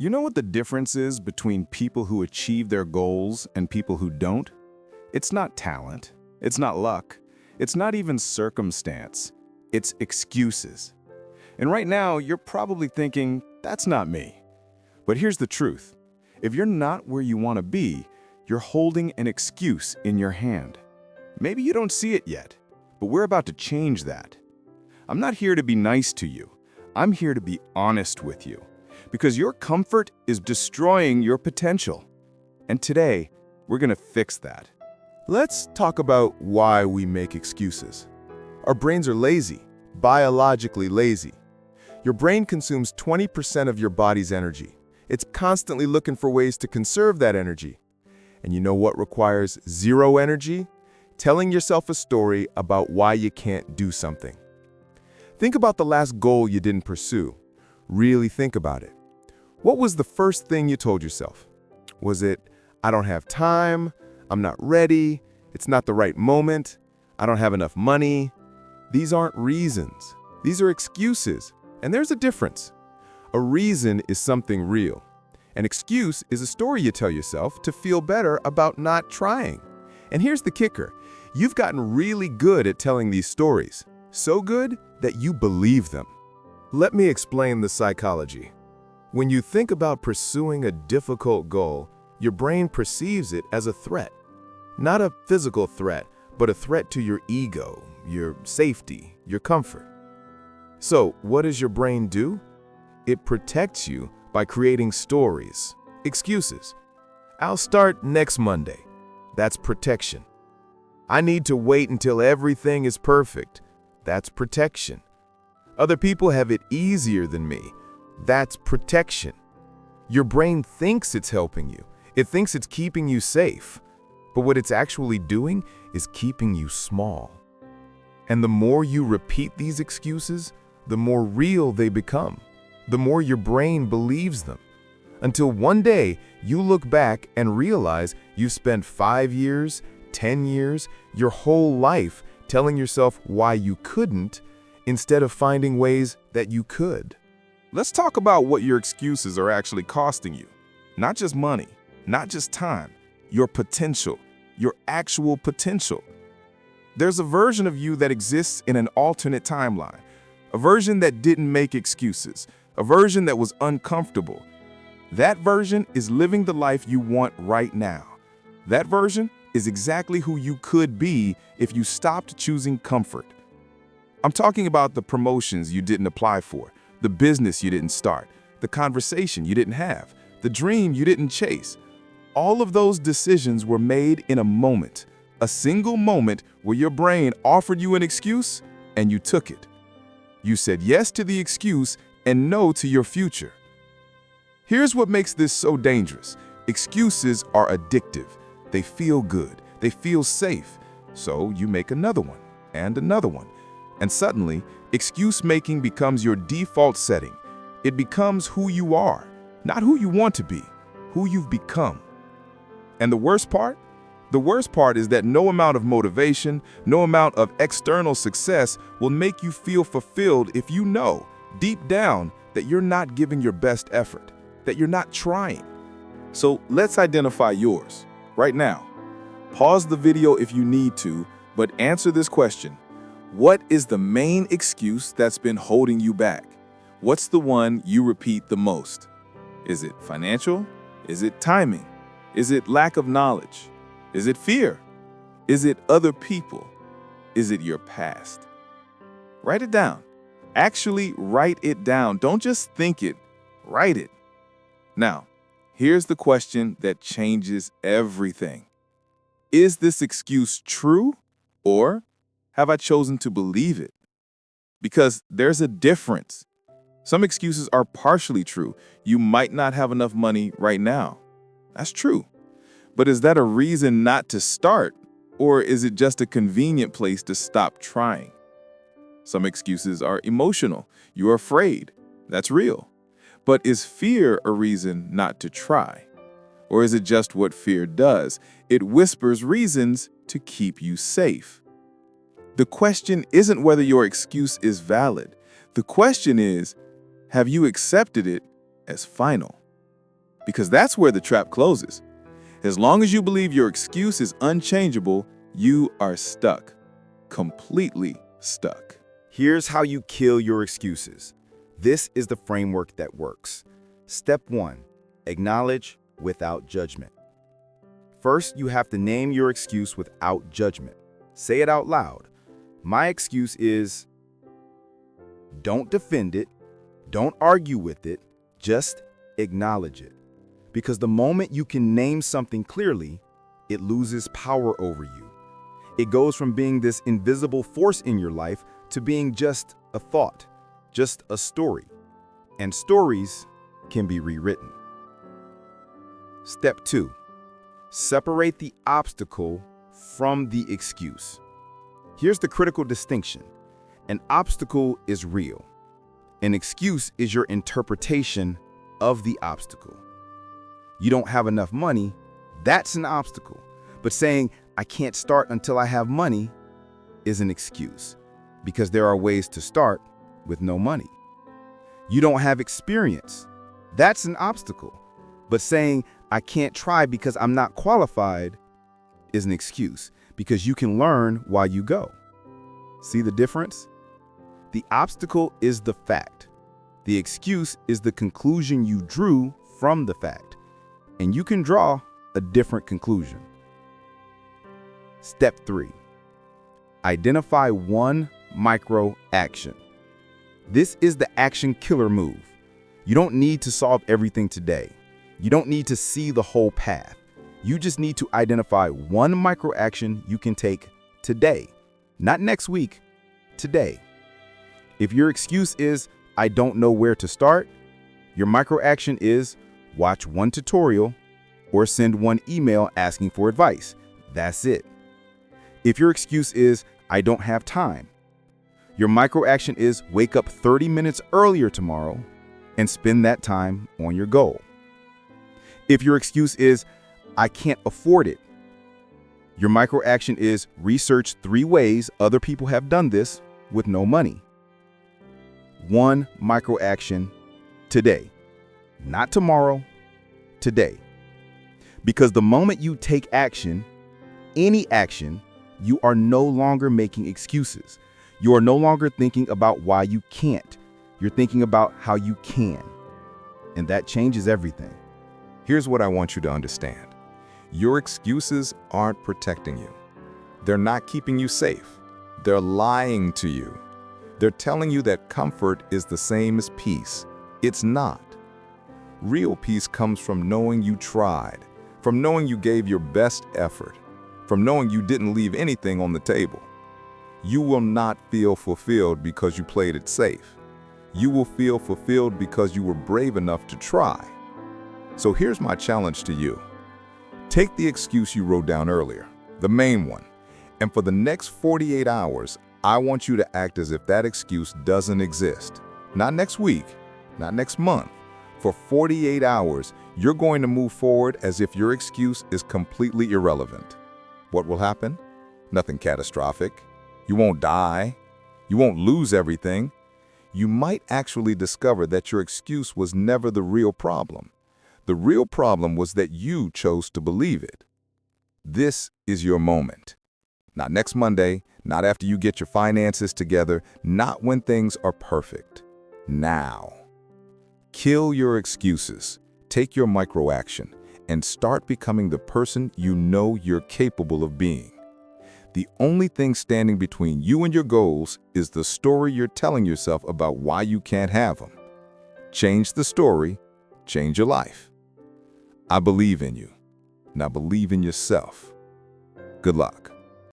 You know what the difference is between people who achieve their goals and people who don't? It's not talent. It's not luck. It's not even circumstance. It's excuses. And right now, you're probably thinking, that's not me. But here's the truth. If you're not where you want to be, you're holding an excuse in your hand. Maybe you don't see it yet, but we're about to change that. I'm not here to be nice to you. I'm here to be honest with you. Because your comfort is destroying your potential. And today, we're going to fix that. Let's talk about why we make excuses. Our brains are lazy, biologically lazy. Your brain consumes 20% of your body's energy. It's constantly looking for ways to conserve that energy. And you know what requires zero energy? Telling yourself a story about why you can't do something. Think about the last goal you didn't pursue. Really think about it. What was the first thing you told yourself? Was it, I don't have time, I'm not ready, it's not the right moment, I don't have enough money? These aren't reasons. These are excuses. And there's a difference. A reason is something real. An excuse is a story you tell yourself to feel better about not trying. And here's the kicker. You've gotten really good at telling these stories. So good that you believe them. Let me explain the psychology. When you think about pursuing a difficult goal, your brain perceives it as a threat. Not a physical threat, but a threat to your ego, your safety, your comfort. So, what does your brain do? It protects you by creating stories, excuses. I'll start next Monday. That's protection. I need to wait until everything is perfect. That's protection. Other people have it easier than me. That's protection. Your brain thinks it's helping you. It thinks it's keeping you safe. But what it's actually doing is keeping you small. And the more you repeat these excuses, the more real they become. The more your brain believes them. Until one day, you look back and realize you've spent 5 years, 10 years, your whole life telling yourself why you couldn't, instead of finding ways that you could. Let's talk about what your excuses are actually costing you. Not just money, not just time, your potential, your actual potential. There's a version of you that exists in an alternate timeline, a version that didn't make excuses, a version that was uncomfortable. That version is living the life you want right now. That version is exactly who you could be if you stopped choosing comfort. I'm talking about the promotions you didn't apply for, the business you didn't start, the conversation you didn't have, the dream you didn't chase. All of those decisions were made in a moment, a single moment where your brain offered you an excuse and you took it. You said yes to the excuse and no to your future. Here's what makes this so dangerous. Excuses are addictive. They feel good. They feel safe. So you make another one and another one. And suddenly, excuse making becomes your default setting. It becomes who you are, not who you want to be, who you've become. And the worst part? The worst part is that no amount of motivation, no amount of external success will make you feel fulfilled if you know, deep down, that you're not giving your best effort, that you're not trying. So let's identify yours, right now. Pause the video if you need to, but answer this question. What is the main excuse that's been holding you back? What's the one you repeat the most? Is it financial? Is it timing? Is it lack of knowledge? Is it fear? Is it other people? Is it your past? Write it down. Actually write it down. Don't just think it, write it. Now, here's the question that changes everything. Is this excuse true, or have I chosen to believe it? Because there's a difference. Some excuses are partially true. You might not have enough money right now. That's true. But is that a reason not to start, or is it just a convenient place to stop trying? Some excuses are emotional. You're afraid. That's real. But is fear a reason not to try? Or is it just what fear does? It whispers reasons to keep you safe. The question isn't whether your excuse is valid. The question is, have you accepted it as final? because that's where the trap closes. As long as you believe your excuse is unchangeable, you are stuck. Completely stuck. Here's how you kill your excuses. This is the framework that works. Step 1. Acknowledge without judgment. First, you have to name your excuse without judgment. Say it out loud. My excuse is... Don't defend it. Don't argue with it. Just acknowledge it. Because the moment you can name something clearly, it loses power over you. It goes from being this invisible force in your life to being just a thought, just a story. And stories can be rewritten. Step 2. Separate the obstacle from the excuse. Here's the critical distinction. An obstacle is real. An excuse is your interpretation of the obstacle. You don't have enough money, that's an obstacle. But saying, I can't start until I have money is an excuse, because there are ways to start with no money. You don't have experience, that's an obstacle. But saying, I can't try because I'm not qualified is an excuse, because you can learn while you go. See the difference? The obstacle is the fact. The excuse is the conclusion you drew from the fact. And you can draw a different conclusion. Step 3. Identify one micro action. This is the action killer move. You don't need to solve everything today. You don't need to see the whole path. You just need to identify one micro action you can take today, not next week, today. If your excuse is, I don't know where to start, your micro action is watch one tutorial or send one email asking for advice. That's it. If your excuse is, I don't have time, your micro action is wake up 30 minutes earlier tomorrow and spend that time on your goal. If your excuse is, I can't afford it, your micro action is research 3 ways other people have done this with no money. One micro action today, not tomorrow, today. Because the moment you take action, any action, you are no longer making excuses. You are no longer thinking about why you can't. You're thinking about how you can. And that changes everything. Here's what I want you to understand. Your excuses aren't protecting you. They're not keeping you safe. They're lying to you. They're telling you that comfort is the same as peace. It's not. Real peace comes from knowing you tried, from knowing you gave your best effort, from knowing you didn't leave anything on the table. You will not feel fulfilled because you played it safe. You will feel fulfilled because you were brave enough to try. So here's my challenge to you. Take the excuse you wrote down earlier, the main one, and for the next 48 hours, I want you to act as if that excuse doesn't exist. Not next week, not next month. For 48 hours, you're going to move forward as if your excuse is completely irrelevant. What will happen? Nothing catastrophic. You won't die. You won't lose everything. You might actually discover that your excuse was never the real problem. The real problem was that you chose to believe it. This is your moment. Not next Monday, not after you get your finances together, not when things are perfect. Now. Kill your excuses, take your micro action, and start becoming the person you know you're capable of being. The only thing standing between you and your goals is the story you're telling yourself about why you can't have them. Change the story, change your life. I believe in you. Now believe in yourself. Good luck.